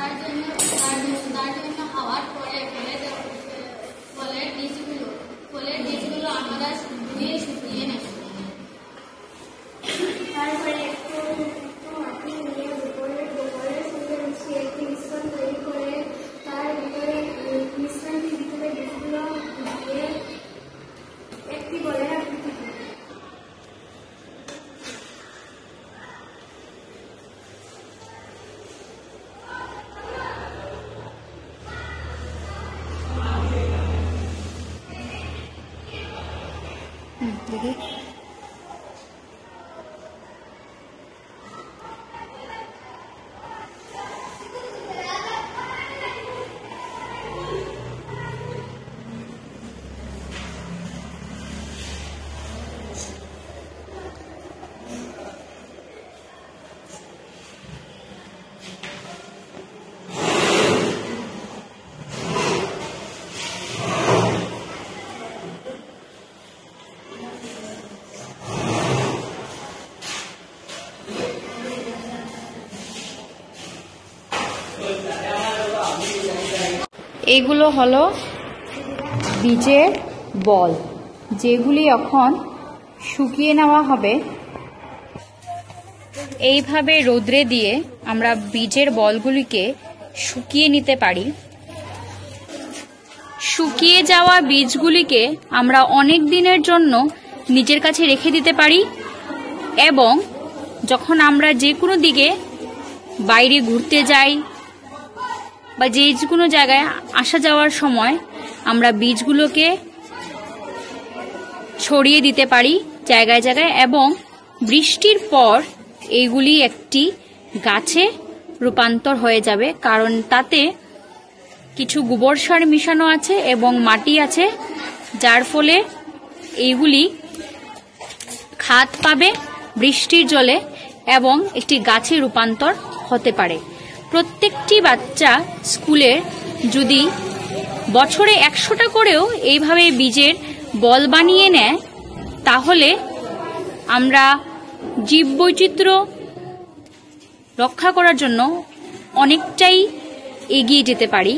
তার জন্য হওয়ার পরে ফলের বীজগুলো আমরা ধুয়ে শুকিয়ে নেব। তারপরে একটু মাটি নিয়ে গোবরের সঙ্গে মিশিয়ে একটি মিশ্রণ তৈরি করে তার ভিতরে মিশ্রণটির ভিতরে বীজগুলো দিয়ে একটি বলের আকৃতি দিই। এগুলো হলো বীজের বল, যেগুলি এখন শুকিয়ে নেওয়া হবে। এইভাবে রোদ্রে দিয়ে আমরা বীজের বলগুলিকে শুকিয়ে নিতে পারি। শুকিয়ে যাওয়া বীজগুলিকে আমরা অনেক দিনের জন্য নিজের কাছে রেখে দিতে পারি এবং যখন আমরা যে কোনো দিকে বাইরে ঘুরতে যাই বা যে কোনো জায়গায় আসা যাওয়ার সময় আমরা বীজগুলোকে ছড়িয়ে দিতে পারি জায়গায় জায়গায়, এবং বৃষ্টির পর এইগুলি একটি গাছে রূপান্তর হয়ে যাবে, কারণ তাতে কিছু গোবর সার মিশানো আছে এবং মাটি আছে, যার ফলে এইগুলি খাদ পাবে বৃষ্টির জলে এবং একটি গাছে রূপান্তর হতে পারে। প্রত্যেকটি বাচ্চা স্কুলে যদি বছরে 100টা করেও এইভাবে বীজের বল বানিয়ে নেয়, তাহলে আমরা জীববৈচিত্র্য রক্ষা করার জন্য অনেকটাই এগিয়ে যেতে পারি।